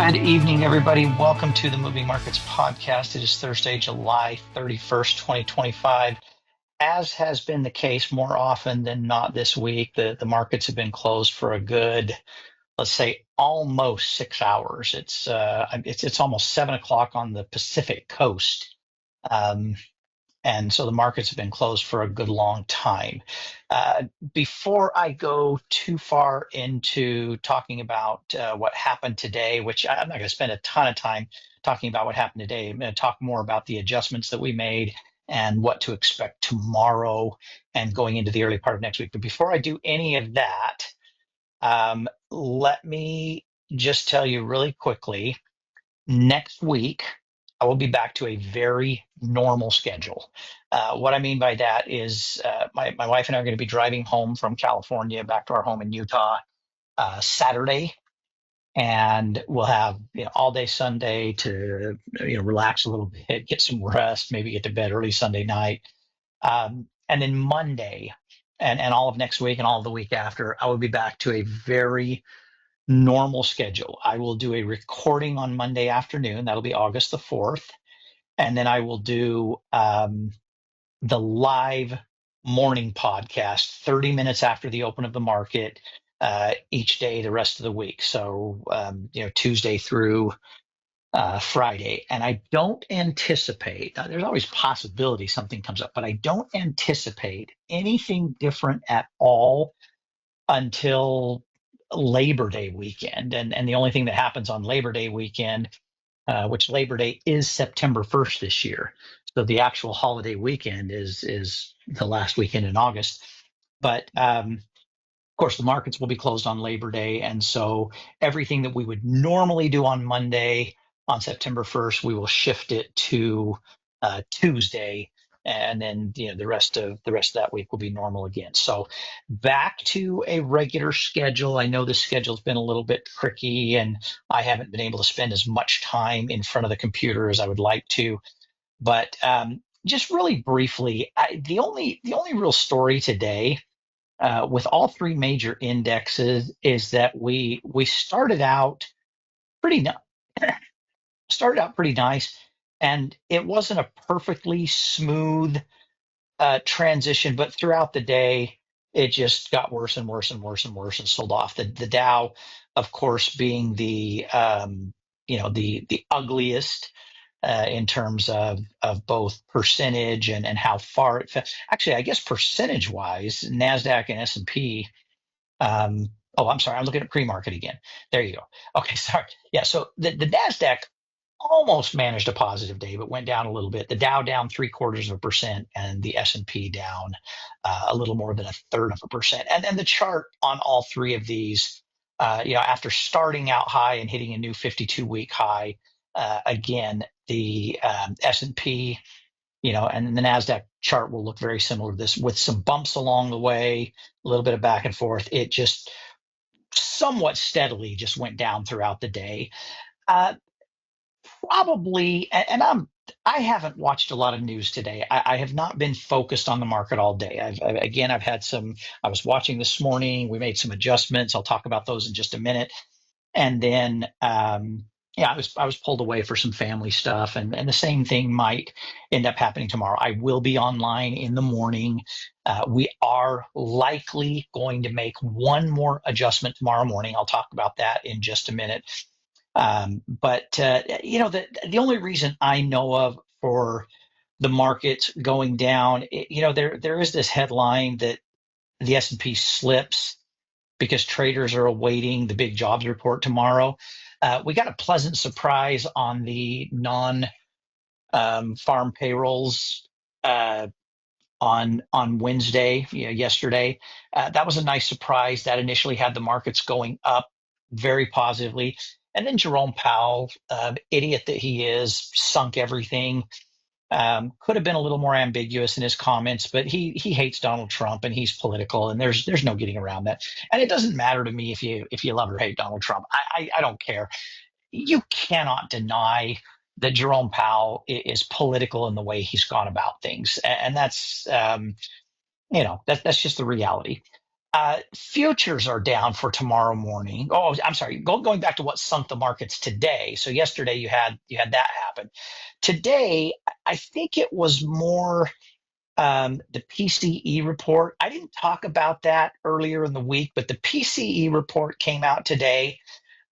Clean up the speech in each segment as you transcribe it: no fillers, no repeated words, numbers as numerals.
Good evening, everybody. Welcome to the Moving Markets Podcast. It is Thursday, July 31st, 2025. As has been the case more often than not this week, the markets have been closed for a good, let's say, almost 6 hours. It's almost 7 o'clock on the Pacific coast. Um, and so the markets have been closed for a good long time. Before I go too far into talking about what happened today, which I'm not going to spend a ton of time talking about what happened today, I'm going to talk more about the adjustments that we made and what to expect tomorrow and going into the early part of next week. But before I do any of that, let me just tell you really quickly. Next week, I will be back to a very normal schedule. What I mean by that is my wife and I are going to be driving home from California back to our home in Utah Saturday, and we'll have all day Sunday to relax a little bit, get some rest, maybe get to bed early Sunday night, and then Monday and all of next week and all of the week after, I will be back to a very normal schedule. I will do a recording on Monday afternoon. That'll be August the 4th. And then I will do the live morning podcast 30 minutes after the open of the market each day the rest of the week. So, Tuesday through Friday. And I don't anticipate, there's always possibility something comes up, but I don't anticipate anything different at all until Labor Day weekend. And the only thing that happens on Labor Day weekend, which Labor Day is September 1st this year. So the actual holiday weekend is the last weekend in August. But of course, the markets will be closed on Labor Day. And so everything that we would normally do on Monday on September 1st, we will shift it to Tuesday. And then the rest of that week will be normal again. So back to a regular schedule. I know the schedule's been a little bit tricky, and I haven't been able to spend as much time in front of the computer as I would like to. But just really briefly, the only real story today with all three major indexes is that we started out pretty pretty nice, and it wasn't a perfectly smooth transition, but throughout the day, it just got worse and worse and worse and worse and sold off. The Dow, of course, being the the ugliest in terms of both percentage and how far it fell. Actually, I guess percentage wise, Nasdaq and S&P. Oh, I'm sorry, I'm looking at pre-market again. There you go. Okay, sorry. Yeah, so the Nasdaq almost managed a positive day, but went down a little bit. The Dow down 0.75%, and the S&P down a little more than 1/3%. And the chart on all three of these, after starting out high and hitting a new 52-week high, again, the S&P, and the Nasdaq chart will look very similar to this, with some bumps along the way, a little bit of back and forth. It just somewhat steadily just went down throughout the day. Probably, and I haven't watched a lot of news today. I have not been focused on the market all day. I've had some. I was watching this morning. We made some adjustments. I'll talk about those in just a minute. And then, I was pulled away for some family stuff, and the same thing might end up happening tomorrow. I will be online in the morning. We are likely going to make one more adjustment tomorrow morning. I'll talk about that in just a minute. But the only reason I know of for the markets going down, there is this headline that the S&P slips because traders are awaiting the big jobs report tomorrow. We got a pleasant surprise on the non-farm payrolls on Wednesday, yesterday. That was a nice surprise. That initially had the markets going up very positively. And then Jerome Powell, idiot that he is, sunk everything. Could have been a little more ambiguous in his comments, but he hates Donald Trump and he's political, and there's no getting around that. And it doesn't matter to me if you love or hate Donald Trump. I don't care. You cannot deny that Jerome Powell is political in the way he's gone about things, and that's that's just the reality. Futures are down for tomorrow morning. Oh, I'm sorry. Going back to what sunk the markets today. So yesterday you had that happen. Today, I think it was more the PCE report. I didn't talk about that earlier in the week, but the PCE report came out today.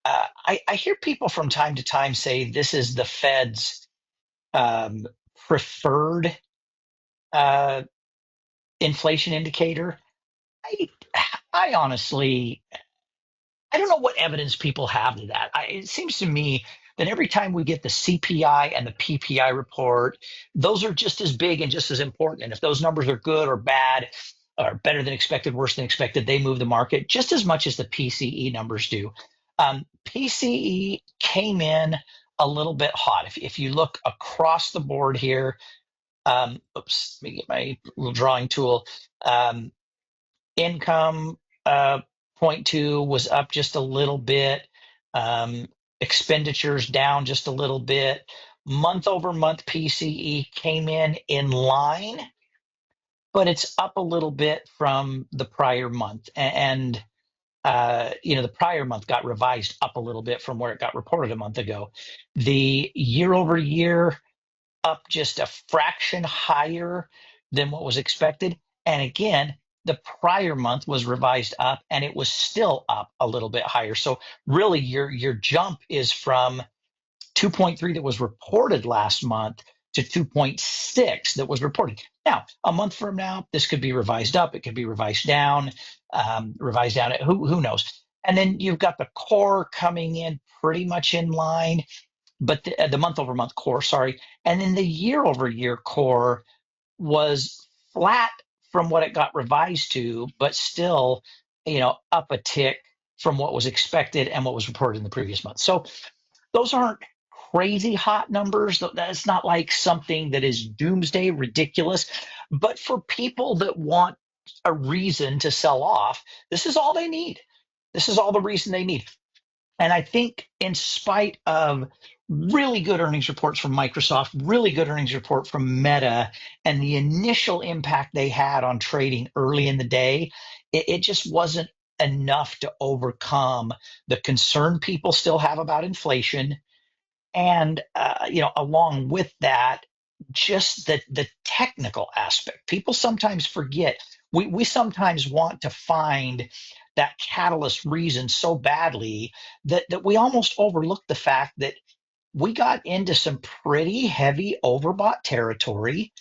I hear people from time to time say this is the Fed's um, preferred uh, inflation indicator. I, I honestly, I don't know what evidence people have to that. It seems to me that every time we get the CPI and the PPI report, those are just as big and just as important. And if those numbers are good or bad, or better than expected, worse than expected, they move the market just as much as the PCE numbers do. PCE came in a little bit hot. If you look across the board here, oops, let me get my little drawing tool. Um, Income point two was up just a little bit. Um, Expenditures down just a little bit. Month over month PCE came in line, but it's up a little bit from the prior month. And the prior month got revised up a little bit from where it got reported a month ago. The year over year up just a fraction higher than what was expected. And again, the prior month was revised up and it was still up a little bit higher. So really your jump is from 2.3 that was reported last month to 2.6 that was reported. Now, a month from now, this could be revised up. It could be revised down, revised down. Who knows? And then you've got the core coming in pretty much in line, but the month over month core, sorry. And then the year over year core was flat from what it got revised to, but still, up a tick from what was expected and what was reported in the previous month. So those aren't crazy hot numbers. That's not like something that is doomsday ridiculous. But for people that want a reason to sell off, this is all they need. This is all the reason they need. And I think, in spite of really good earnings reports from Microsoft, really good earnings report from Meta, and the initial impact they had on trading early in the day, it just wasn't enough to overcome the concern people still have about inflation. And along with that, just the technical aspect. People sometimes forget. We sometimes want to find that catalyst reason so badly that we almost overlook the fact that we got into some pretty heavy overbought territory.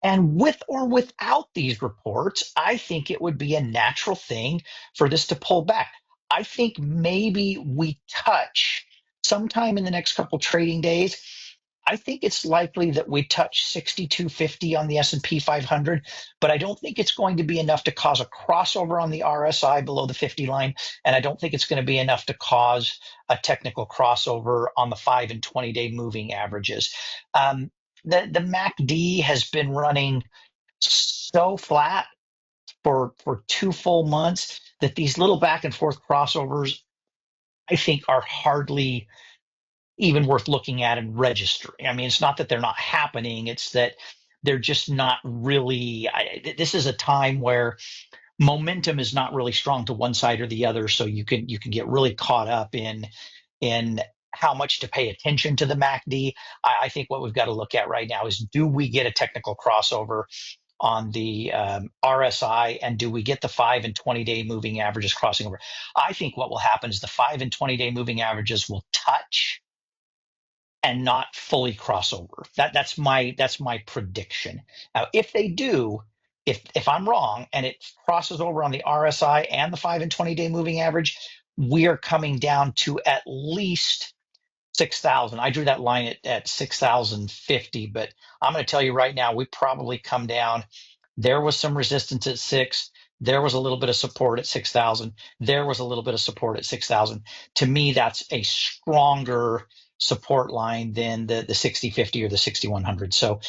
And with or without these reports, I think it would be a natural thing for this to pull back. I think maybe we touch sometime in the next couple trading days. I think it's likely that we touch 6250 on the S&P 500, but I don't think it's going to be enough to cause a crossover on the RSI below the 50 line, and I don't think it's going to be enough to cause a technical crossover on the 5 and 20-day moving averages. The MACD has been running so flat for 2 full months that these little back and forth crossovers, I think, are hardly even worth looking at and registering. I mean, it's not that they're not happening; it's that they're just not really. This is a time where momentum is not really strong to one side or the other, so you can get really caught up in how much to pay attention to the MACD. I think what we've got to look at right now is, do we get a technical crossover on the RSI, and do we get the 5 and 20-day moving averages crossing over? I think what will happen is the 5 and 20-day moving averages will touch and not fully cross over. That's my prediction. Now, if they do, if I'm wrong and it crosses over on the RSI and the 5 and 20-day moving average, we are coming down to at least 6,000. I drew that line at 6,050, but I'm going to tell you right now, we probably come down. There was some resistance at 6. There was a little bit of support at 6,000. There was a little bit of support at 6,000. To me, that's a stronger support line than the 6050 or the 6100. So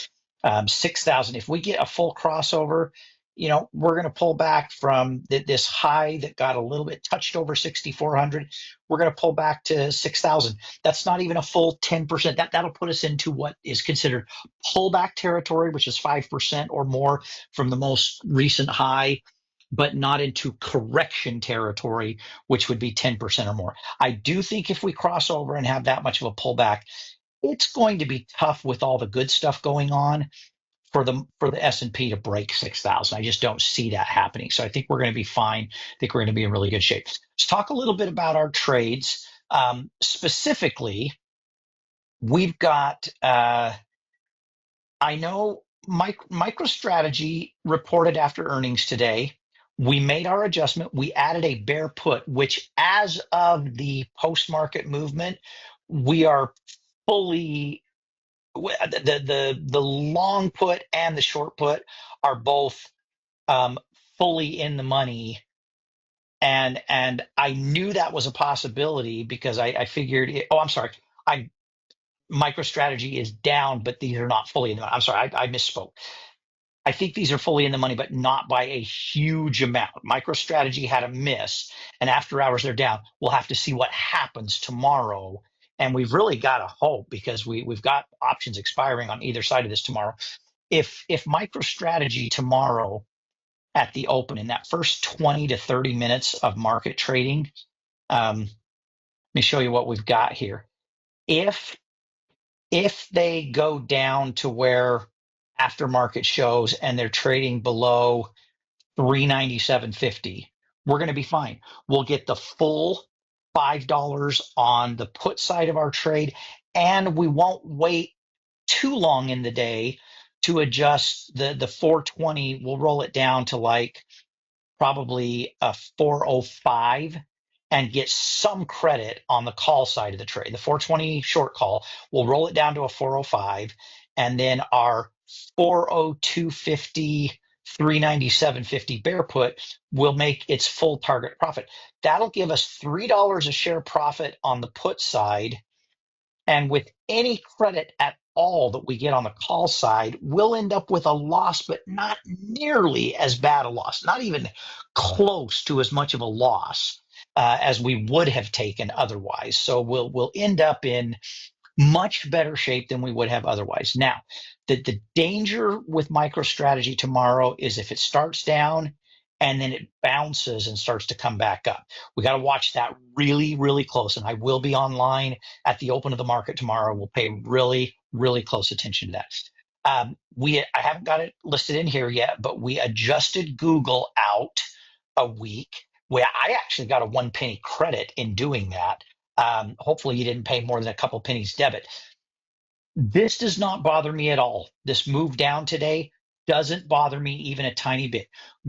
6,000. If we get a full crossover, we're going to pull back from this high that got a little bit touched over 6,400. We're going to pull back to 6,000. That's not even a full 10%. That'll put us into what is considered pullback territory, which is 5% or more from the most recent high. but not into correction territory, which would be 10% or more. I do think if we cross over and have that much of a pullback, it's going to be tough with all the good stuff going on for the S&P to break 6,000. I just don't see that happening. So I think we're going to be fine. I think we're going to be in really good shape. Let's talk a little bit about our trades. Specifically, we've got I know MicroStrategy reported after earnings today. We made our adjustment. We added a bear put, which as of the post-market movement, we are fully the long put and the short put are both fully in the money. And I knew that was a possibility because I figured oh, I'm sorry. I MicroStrategy is down, but these are not fully in the money. I'm sorry, I misspoke. I think these are fully in the money, but not by a huge amount. MicroStrategy had a miss, and after hours they're down. We'll have to see what happens tomorrow. And we've really got to hope because we've got options expiring on either side of this tomorrow. If MicroStrategy tomorrow at the open in that first 20 to 30 minutes of market trading, let me show you what we've got here. If they go down to where aftermarket shows and they're trading below 397.50, we're going to be fine. We'll get the full $5 on the put side of our trade, and we won't wait too long in the day to adjust the 420. We'll roll it down to like probably a 405 and get some credit on the call side of the trade. The 420 short call, we'll roll it down to a 405, and then our 402.50, 397.50 bear put will make its full target profit. That'll give us $3 a share profit on the put side, and with any credit at all that we get on the call side, we'll end up with a loss, but not nearly as bad a loss, not even close to as much of a loss as we would have taken otherwise. So we'll end up in much better shape than we would have otherwise. Now, the danger with MicroStrategy tomorrow is if it starts down and then it bounces and starts to come back up. We got to watch that really, really close. And I will be online at the open of the market tomorrow. We'll pay really, really close attention to that. I haven't got it listed in here yet, but we adjusted Google out a week where I actually got a 1 penny credit in doing that. Hopefully you didn't pay more than a couple pennies debit. This does not bother me at all. This move down today doesn't bother me even a tiny bit.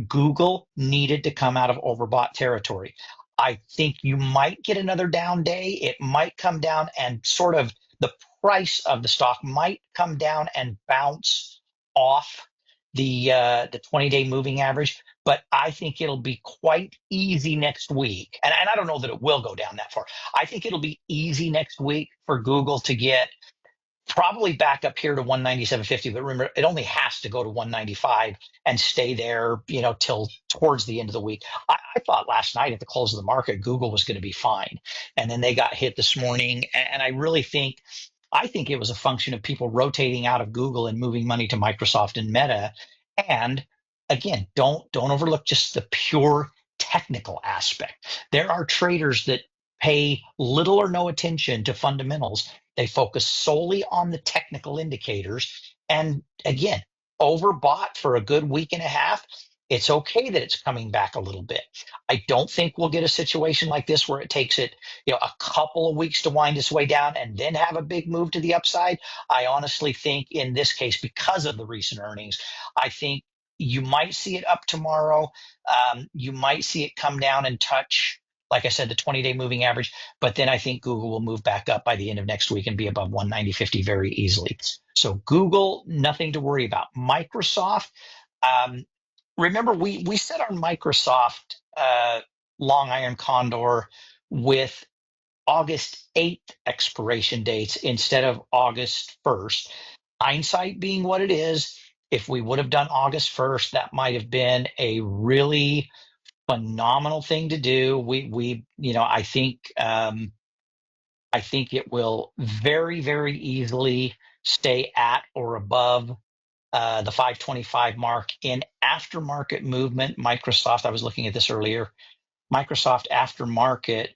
Google needed to come out of overbought territory. I think you might get another down day. It might come down and sort of the price of the stock might come down and bounce off the 20-day moving average. But I think it'll be quite easy next week. And I don't know that it will go down that far. I think it'll be easy next week for Google to get probably back up here to 197.50, but remember, it only has to go to 195 and stay there, till towards the end of the week. I thought last night at the close of the market, Google was going to be fine. And then they got hit this morning. And I think it was a function of people rotating out of Google and moving money to Microsoft and Meta. And again, don't overlook just the pure technical aspect. There are traders that pay little or no attention to fundamentals. They focus solely on the technical indicators. And again, overbought for a good week and a half. It's okay that it's coming back a little bit. I don't think we'll get a situation like this where it takes it, a couple of weeks to wind its way down and then have a big move to the upside. I honestly think in this case, because of the recent earnings, I think you might see it up tomorrow. You might see it come down and touch, like I said, the 20-day moving average. But then I think Google will move back up by the end of next week and be above 190.50 very easily. So Google, nothing to worry about. Microsoft, remember we set our Microsoft long iron condor with August 8th expiration dates instead of August 1st. Hindsight being what it is, if we would have done August 1st, that might have been a really phenomenal thing to do. I think it will very, very easily stay at or above the 525 mark in aftermarket movement. Microsoft, I was looking at this earlier. Microsoft aftermarket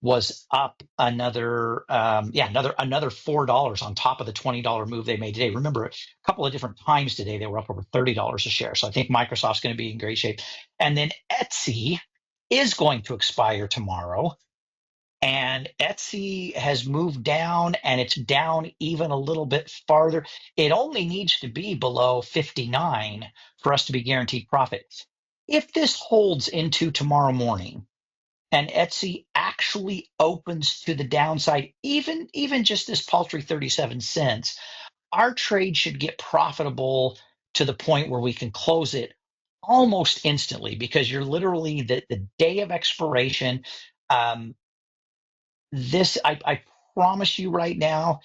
was up another $4 on top of the $20 move they made today. Remember, a couple of different times today they were up over $30 a share. So I think Microsoft's going to be in great shape. And then Etsy is going to expire tomorrow. And Etsy has moved down, and it's down even a little bit farther. It only needs to be below 59 for us to be guaranteed profit. If this holds into tomorrow morning, and Etsy actually opens to the downside, even just this paltry 37 cents, our trade should get profitable to the point where we can close it almost instantly, because you're literally the day of expiration. Um, I promise you right now,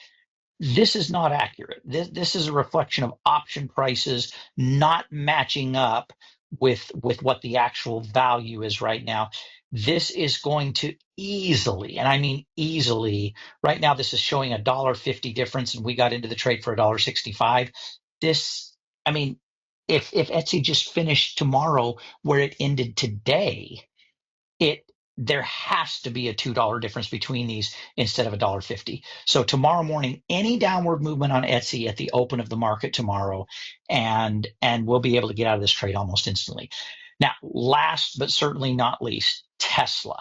this is not accurate. This is a reflection of option prices not matching up with what the actual value is right now. This is going to easily, and I mean easily, right now this is showing $1.50 difference, and we got into the trade for $1.65. This, I mean, if Etsy just finished tomorrow where it ended today, it there has to be a $2 difference between these instead of $1.50. So tomorrow morning, any downward movement on Etsy at the open of the market tomorrow, and we'll be able to get out of this trade almost instantly. Now, last but certainly not least, Tesla.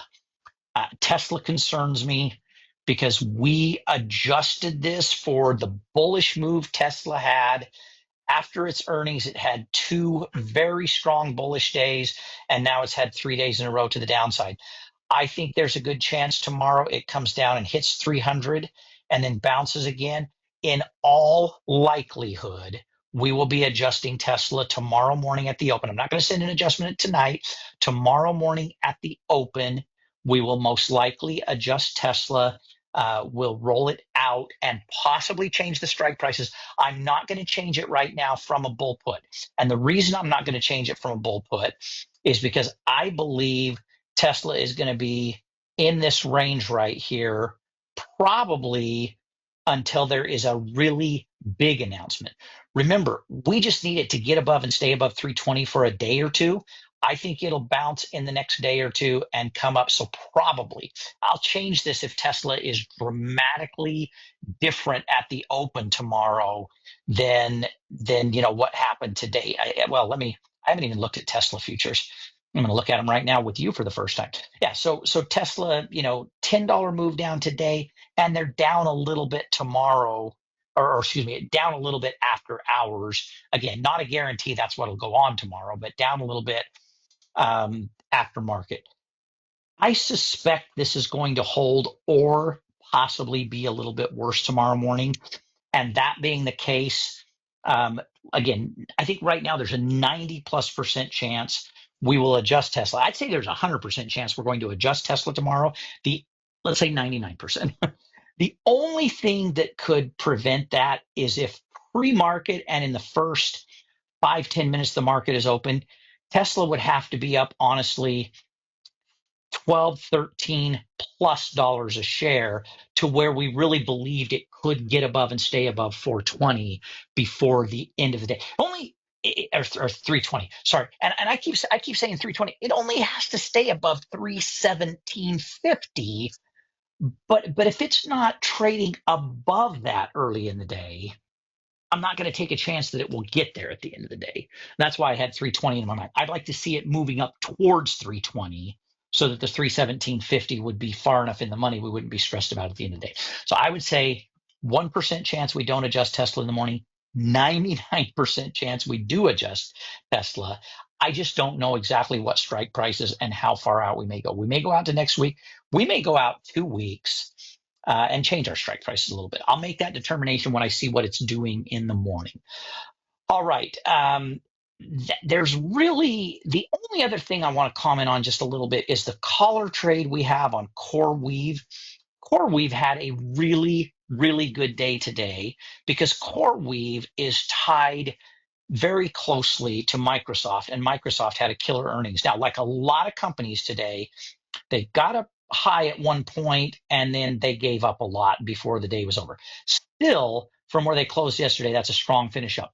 Tesla concerns me because we adjusted this for the bullish move Tesla had. After its earnings, it had two very strong bullish days, and now it's had 3 days in a row to the downside. I think there's a good chance tomorrow it comes down and hits 300 and then bounces again. In all likelihood, we will be adjusting Tesla tomorrow morning at the open. I'm not going to send an adjustment tonight. Tomorrow morning at the open, we will most likely adjust Tesla. We'll roll it out and possibly change the strike prices. I'm not going to change it right now from a bull put. And the reason I'm not going to change it from a bull put is because I believe Tesla is going to be in this range right here, probably until there is a really big announcement. Remember, we just need it to get above and stay above 320 for a day or two. I think it'll bounce in the next day or two and come up. So probably I'll change this if Tesla is dramatically different at the open tomorrow than what happened today. I haven't even looked at Tesla futures. I'm going to look at them right now with you for the first time. Yeah, so Tesla, $10 move down today, and they're down a little bit tomorrow, or excuse me, down a little bit after hours. Again, not a guarantee that's what'll go on tomorrow, but down a little bit after market. I suspect this is going to hold or possibly be a little bit worse tomorrow morning. And that being the case, again, I think right now there's a 90+% chance we will adjust Tesla. I'd say there's a 100% chance we're going to adjust Tesla tomorrow. Let's say 99%. The only thing that could prevent that is if pre-market and in the first 5-10 minutes the market is open, Tesla would have to be up, honestly, 12, 13 plus dollars a share to where we really believed it could get above and stay above 420 before the end of the day. Only or 320. Sorry. And I keep saying 320. It only has to stay above 317.50. But if it's not trading above that early in the day, I'm not going to take a chance that it will get there at the end of the day. That's why I had 320 in my mind. I'd like to see it moving up towards 320 so that the 317.50 would be far enough in the money we wouldn't be stressed about at the end of the day. So I would say 1% chance we don't adjust Tesla in the morning, 99% chance we do adjust Tesla. I just don't know exactly what strike prices and how far out we may go. We may go out to next week. We may go out 2 weeks. And change our strike prices a little bit. I'll make that determination when I see what it's doing in the morning. All right. There's really the only other thing I want to comment on just a little bit is the collar trade we have on Coreweave. Coreweave had a really, really good day today because Coreweave is tied very closely to Microsoft, and Microsoft had a killer earnings. Now, like a lot of companies today, they got up high at one point and then they gave up a lot before the day was over. Still, from where they closed yesterday, that's a strong finish up.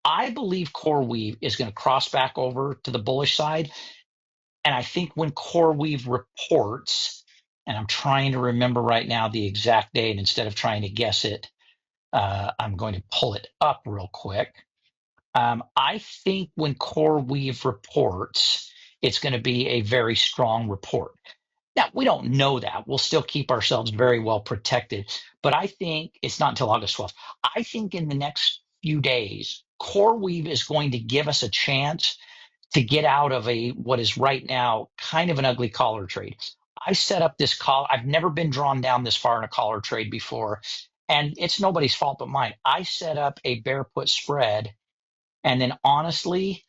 I believe Coreweave is going to cross back over to the bullish side. And I think when Coreweave reports, and I'm trying to remember right now the exact date instead of trying to guess it, I'm going to pull it up real quick. I think when Coreweave reports, it's going to be a very strong report. Now, we don't know that. We'll still keep ourselves very well protected. But I think it's not until August 12th. I think in the next few days, Coreweave is going to give us a chance to get out of a what is right now kind of an ugly collar trade. I set up this call. I've never been drawn down this far in a collar trade before, and it's nobody's fault but mine. I set up a bear put spread, and then honestly,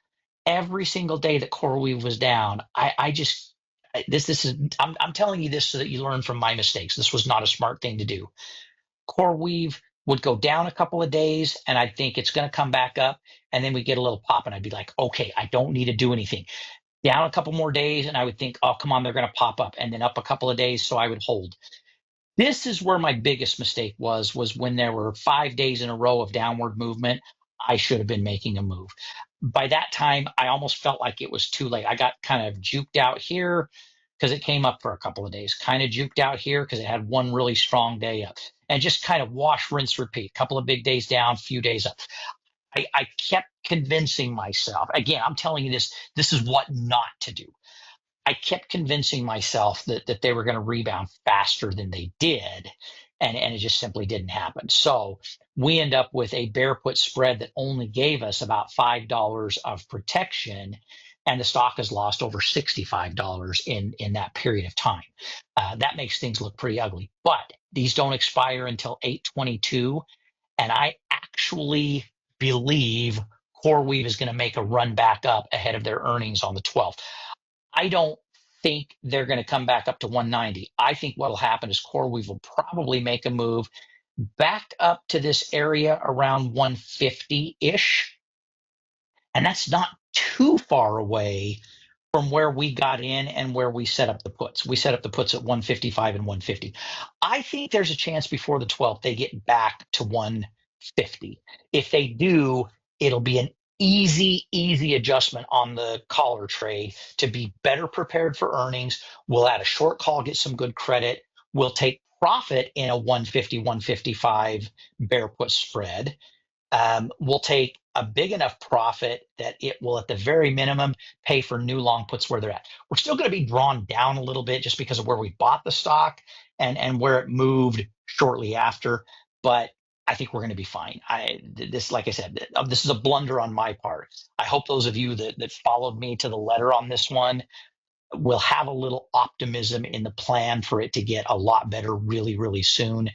every single day that CoreWeave was down, I just this is I'm telling you this so that you learn from my mistakes. This was not a smart thing to do. CoreWeave would go down a couple of days, and I'd think it's going to come back up, and then we get a little pop, and I'd be like, okay, I don't need to do anything. Down a couple more days, and I would think, oh, come on, they're going to pop up, and then up a couple of days, so I would hold. This is where my biggest mistake was when there were 5 days in a row of downward movement. I should have been making a move. By that time, I almost felt like it was too late. I got kind of juked out here because it came up for a couple of days, kind of juked out here because it had one really strong day up, and just kind of wash, rinse, repeat. A couple of big days down, few days up. I kept convincing myself. Again, I'm telling you this is what not to do. I kept convincing myself that they were going to rebound faster than they did, and it just simply didn't happen. So we end up with a bear put spread that only gave us about $5 of protection, and the stock has lost over $65 in that period of time. That makes things look pretty ugly. But these don't expire until 8/22, and I actually believe CoreWeave is going to make a run back up ahead of their earnings on the 12th. I don't think they're going to come back up to 190. I think what will happen is CoreWeave will probably make a move back up to this area around 150-ish. And that's not too far away from where we got in and where we set up the puts. We set up the puts at 155 and 150. I think there's a chance before the 12th they get back to 150. If they do, it'll be an easy adjustment on the collar trade to be better prepared for earnings. We'll add a short call, get some good credit. We'll take profit in a 150, 155 bear put spread. We'll take a big enough profit that it will, at the very minimum, pay for new long puts where they're at. We're still going to be drawn down a little bit just because of where we bought the stock and where it moved shortly after, but I think we're going to be fine. Like I said, this is a blunder on my part. I hope those of you that followed me to the letter on this one will have a little optimism in the plan for it to get a lot better really soon.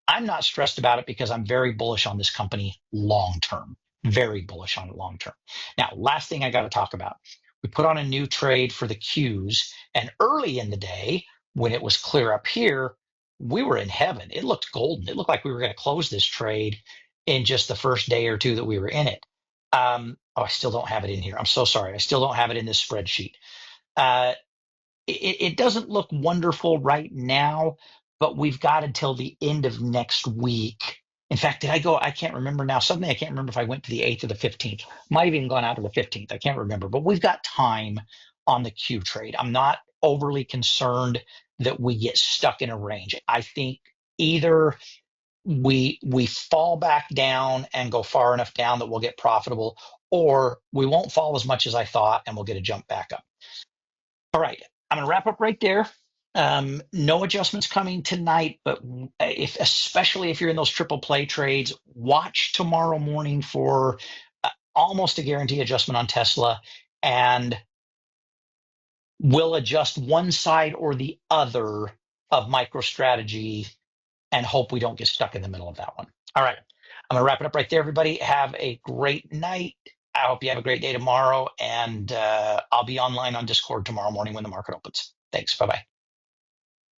I'm not stressed about it because I'm very bullish on this company long term, very bullish on it long term. Now, last thing I got to talk about. We put on a new trade for the Qs, and early in the day, when it was clear up here, we were in heaven. It looked golden. It looked like we were going to close this trade in just the first day or two that we were in it. I still don't have it in here. I'm so sorry. I still don't have it in this spreadsheet. It doesn't look wonderful right now, but we've got until the end of next week. In fact, did I go? I can't remember now. Suddenly, I can't remember if I went to the 8th or the 15th. Might have even gone out to the 15th. I can't remember, but we've got time on the Q trade. I'm not overly concerned that we get stuck in a range. I think either we fall back down and go far enough down that we'll get profitable, or we won't fall as much as I thought and we'll get a jump back up. All right, I'm going to wrap up right there. No adjustments coming tonight, but especially if you're in those triple play trades, watch tomorrow morning for almost a guarantee adjustment on Tesla, and we'll adjust one side or the other of MicroStrategy and hope we don't get stuck in the middle of that one. All right, I'm going to wrap it up right there, everybody. Have a great night. I hope you have a great day tomorrow, and I'll be online on Discord tomorrow morning when the market opens. Thanks. Bye-bye.